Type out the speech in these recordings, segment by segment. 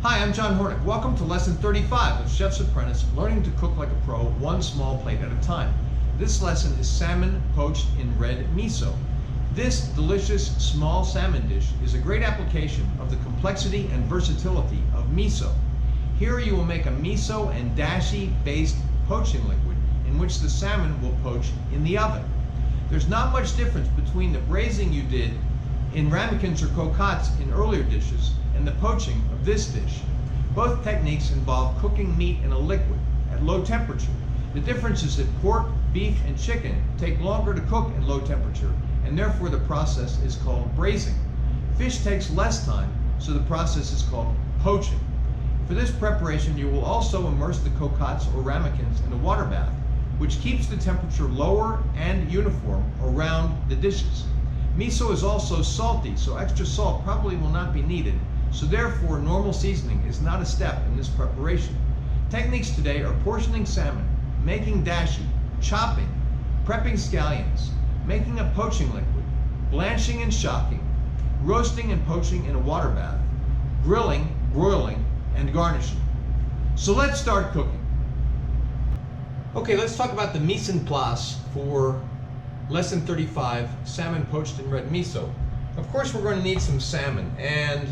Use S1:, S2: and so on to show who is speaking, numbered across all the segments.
S1: Hi, I'm John Hornick. Welcome to Lesson 35 of Chef's Apprentice, Learning to Cook Like a Pro, one small plate at a time. This lesson is salmon poached in red miso. This delicious small salmon dish is a great application of the complexity and versatility of miso. Here you will make a miso and dashi-based poaching liquid in which the salmon will poach in the oven. There's not much difference between the braising you did in ramekins or cocottes in earlier dishes and the poaching of this dish. Both techniques involve cooking meat in a liquid at low temperature. The difference is that pork, beef, and chicken take longer to cook at low temperature, and therefore the process is called braising. Fish takes less time, so the process is called poaching. For this preparation, you will also immerse the cocottes or ramekins in a water bath, which keeps the temperature lower and uniform around the dishes. Miso is also salty, so extra salt probably will not be needed, so therefore normal seasoning is not a step in this preparation. Techniques today are portioning salmon, making dashi, chopping, prepping scallions, making a poaching liquid, blanching and shocking, roasting and poaching in a water bath, grilling, broiling, and garnishing. So let's start cooking. Okay, let's talk about the mise en place for Lesson 35, salmon poached in red miso. Of course, we're going to need some salmon, and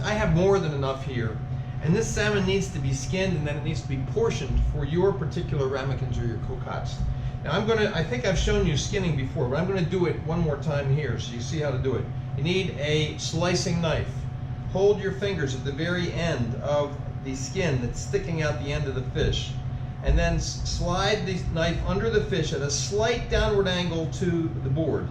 S1: I have more than enough here. And this salmon needs to be skinned, and then it needs to be portioned for your particular ramekins or your cocottes. Now, I think I've shown you skinning before, but I'm going to do it one more time here so you see how to do it. You need a slicing knife. Hold your fingers at the very end of the skin that's sticking out the end of the fish, and then slide the knife under the fish at a slight downward angle to the board,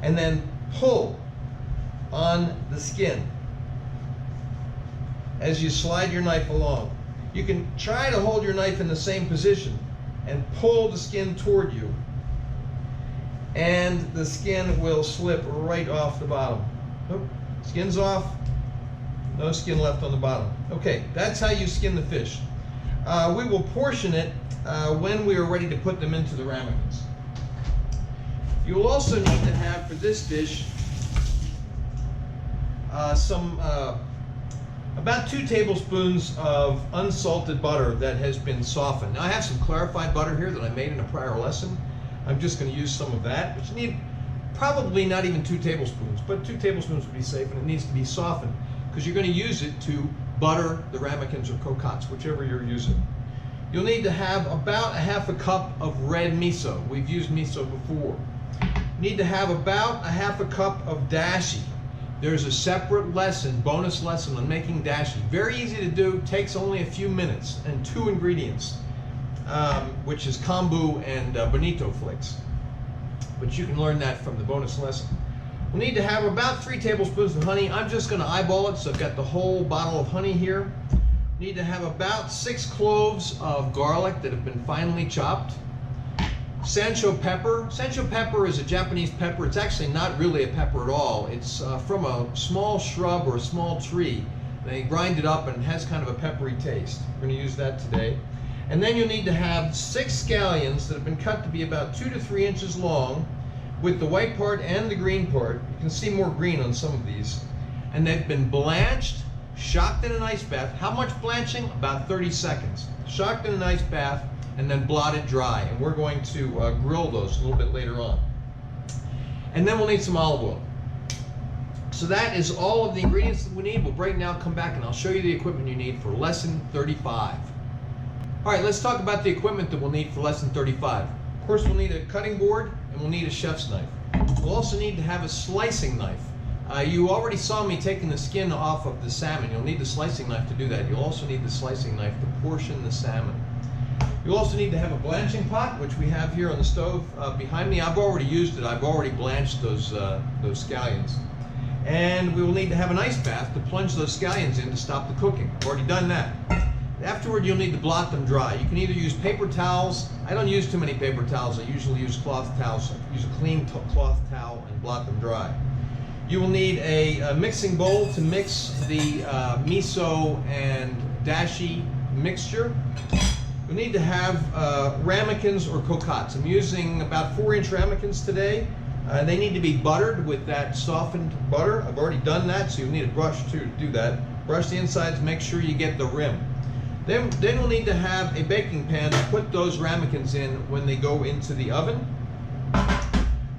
S1: and then pull on the skin as you slide your knife along. You can try to hold your knife in the same position and pull the skin toward you, and the skin will slip right off the bottom. Oh, skin's off, no skin left on the bottom. Okay, that's how you skin the fish. We will portion it when we are ready to put them into the ramekins. You will also need to have for this dish about 2 tablespoons of unsalted butter that has been softened. Now I have some clarified butter here that I made in a prior lesson. I'm just going to use some of that, but you need probably not even 2 tablespoons, but 2 tablespoons would be safe, and it needs to be softened because you're going to use it to butter the ramekins or cocottes, whichever you're using. You'll need to have about a half a cup of red miso. We've used miso before. You need to have about a half a cup of dashi. There's a separate lesson, bonus lesson on making dashi. Very easy to do, takes only a few minutes, and 2 ingredients, which is kombu and bonito flakes. But you can learn that from the bonus lesson. We'll need to have about 3 tablespoons of honey. I'm just going to eyeball it, so I've got the whole bottle of honey here. Need to have about 6 cloves of garlic that have been finely chopped. Sansho pepper. Sansho pepper is a Japanese pepper. It's actually not really a pepper at all. It's from a small shrub or a small tree. They grind it up and it has kind of a peppery taste. We're going to use that today. And then you'll need to have 6 scallions that have been cut to be about 2 to 3 inches long, with the white part and the green part. You can see more green on some of these. And they've been blanched, shocked in an ice bath. How much blanching? About 30 seconds. Shocked in an ice bath and then blotted dry. And we're going to grill those a little bit later on. And then we'll need some olive oil. So that is all of the ingredients that we need. We'll break now, come back, and I'll show you the equipment you need for Lesson 35. All right, let's talk about the equipment that we'll need for Lesson 35. Of course, we'll need a cutting board and we'll need a chef's knife. We'll also need to have a slicing knife. You already saw me taking the skin off of the salmon. You'll need the slicing knife to do that. You'll also need the slicing knife to portion the salmon. You'll also need to have a blanching pot, which we have here on the stove behind me. I've already used it. I've already blanched those scallions. And we will need to have an ice bath to plunge those scallions in to stop the cooking. I've already done that. Afterward, you'll need to blot them dry. You can either use paper towels. I don't use too many paper towels. I usually use cloth towels. I use a clean cloth towel and blot them dry. You will need a mixing bowl to mix the miso and dashi mixture. You'll need to have ramekins or cocottes. I'm using about 4-inch ramekins today. They need to be buttered with that softened butter. I've already done that, so you'll need a brush to do that. Brush the insides, make sure you get the rim. Then we'll need to have a baking pan to put those ramekins in when they go into the oven.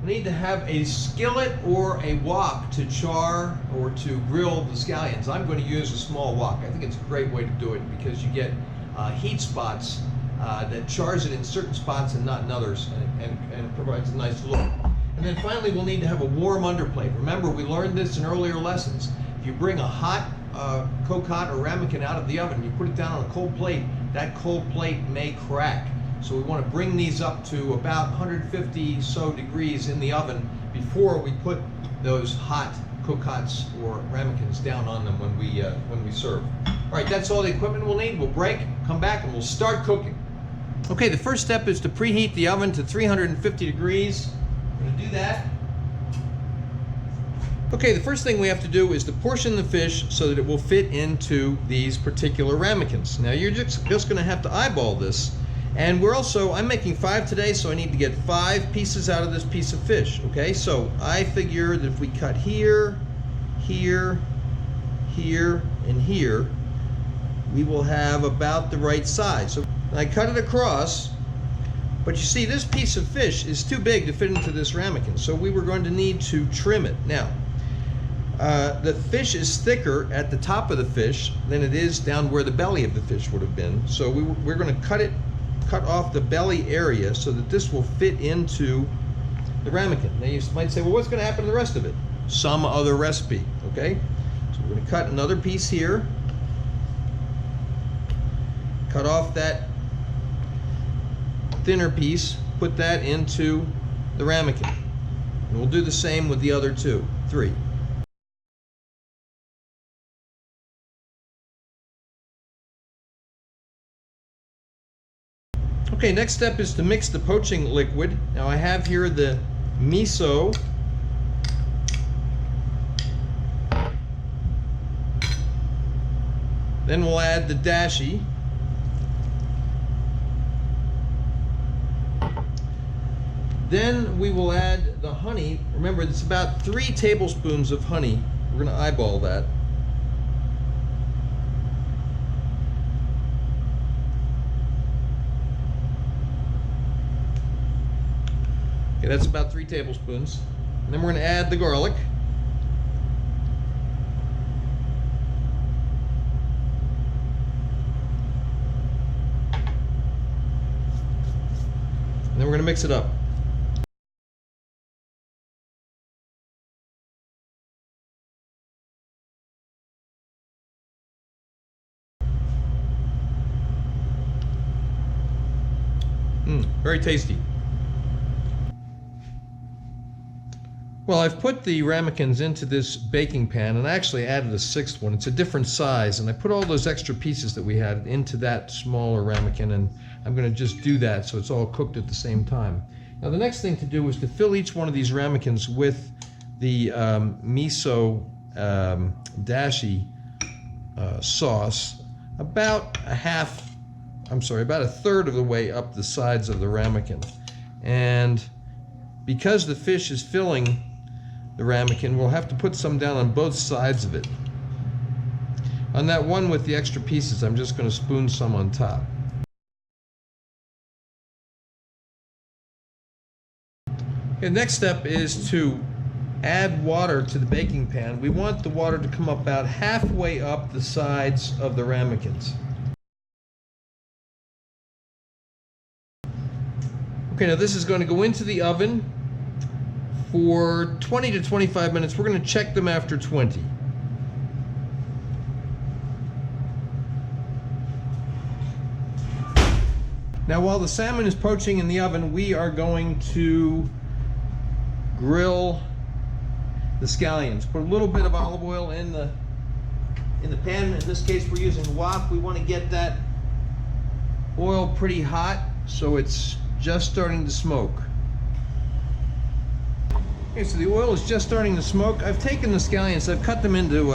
S1: We need to have a skillet or a wok to char or to grill the scallions. I'm going to use a small wok. I think it's a great way to do it because you get heat spots that chars it in certain spots and not in others, and it provides a nice look. And then finally, we'll need to have a warm underplate. Remember, we learned this in earlier lessons. If you bring a hot cocotte or ramekin out of the oven, you put it down on a cold plate, that cold plate may crack. So we want to bring these up to about 150 so degrees in the oven before we put those hot cocottes or ramekins down on them when we serve. All right, that's all the equipment we'll need. We'll break, come back, and we'll start cooking. Okay, the first step is to preheat the oven to 350 degrees. I'm going to do that. Okay, the first thing we have to do is to portion the fish so that it will fit into these particular ramekins. Now you're just going to have to eyeball this. And I'm making 5 today, so I need to get 5 pieces out of this piece of fish, okay? So I figure that if we cut here, here, here, and here, we will have about the right size. So I cut it across, but you see this piece of fish is too big to fit into this ramekin, so we were going to need to trim it. Now, the fish is thicker at the top of the fish than it is down where the belly of the fish would have been, so we're going to cut off the belly area so that this will fit into the ramekin. Now you might say, well, what's going to happen to the rest of it? Some other recipe, okay? So we're going to cut another piece here, cut off that thinner piece, put that into the ramekin. And we'll do the same with the other 3. Okay, next step is to mix the poaching liquid. Now I have here the miso. Then we'll add the dashi. Then we will add the honey. Remember, it's about 3 tablespoons of honey. We're going to eyeball that. Okay, that's about 3 tablespoons. And then we're going to add the garlic. And then we're going to mix it up. Very tasty. Well, I've put the ramekins into this baking pan, and I actually added a 6th one. It's a different size, and I put all those extra pieces that we had into that smaller ramekin, and I'm going to just do that so it's all cooked at the same time. Now the next thing to do is to fill each one of these ramekins with the miso dashi sauce about about a third of the way up the sides of the ramekin. And because the fish is filling the ramekin, we'll have to put some down on both sides of it. On that one with the extra pieces, I'm just going to spoon some on top. Okay, next step is to add water to the baking pan. We want the water to come about halfway up the sides of the ramekins. Okay, now this is going to go into the oven for 20 to 25 minutes. We're going to check them after 20. Now while the salmon is poaching in the oven, we are going to grill the scallions. Put a little bit of olive oil in the pan. In this case we're using wok. We want to get that oil pretty hot so it's just starting to smoke. Okay, so the oil is just starting to smoke. I've taken the scallions, I've cut them into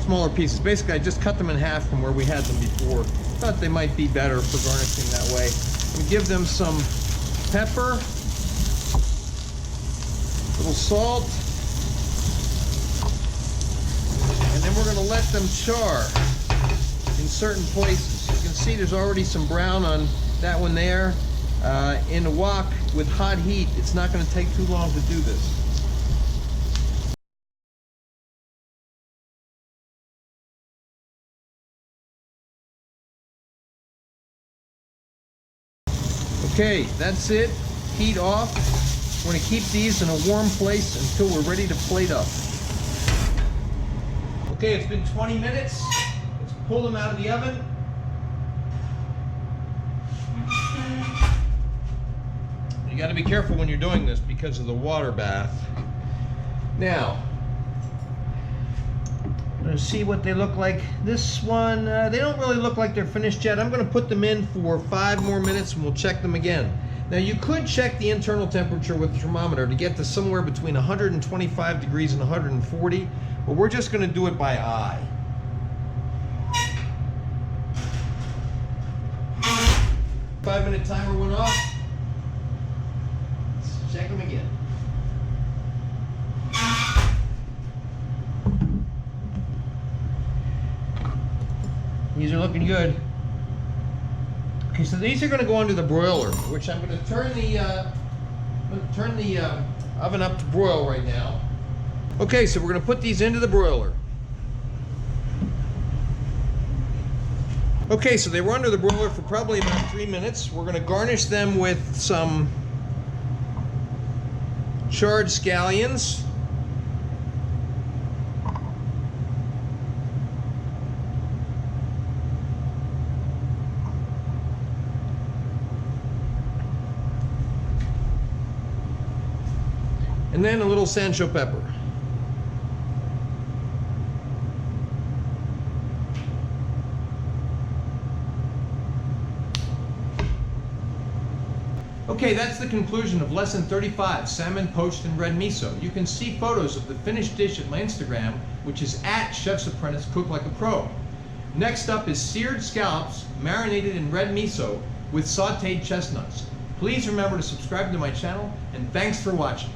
S1: smaller pieces. Basically, I just cut them in half from where we had them before. Thought they might be better for garnishing that way. I'm going to give them some pepper, a little salt, and then we're going to to let them char in certain places. You can see there's already some brown on that one there. In a wok with hot heat, it's not going to take too long to do this. Okay, that's it. Heat off. We're going to keep these in a warm place until we're ready to plate up. Okay, it's been 20 minutes. Let's pull them out of the oven. You got to be careful when you're doing this because of the water bath. Now, let's see what they look like. This one, they don't really look like they're finished yet. I'm going to put them in for 5 more minutes and we'll check them again. Now you could check the internal temperature with the thermometer to get to somewhere between 125 degrees and 140, but we're just going to do it by eye. Five-minute timer went off. Let's check them again. These are looking good. Okay, so these are going to go under the broiler, which I'm going to turn the oven up to broil right now. Okay, so we're going to put these into the broiler. Okay, so they were under the broiler for probably about 3 minutes. We're going to garnish them with some charred scallions. And then a little Sansho pepper. Okay, that's the conclusion of lesson 35, salmon poached in red miso. You can see photos of the finished dish at my Instagram, which is @ChefsApprentice Cook Like a Pro. Next up is seared scallops marinated in red miso with sauteed chestnuts. Please remember to subscribe to my channel, and thanks for watching.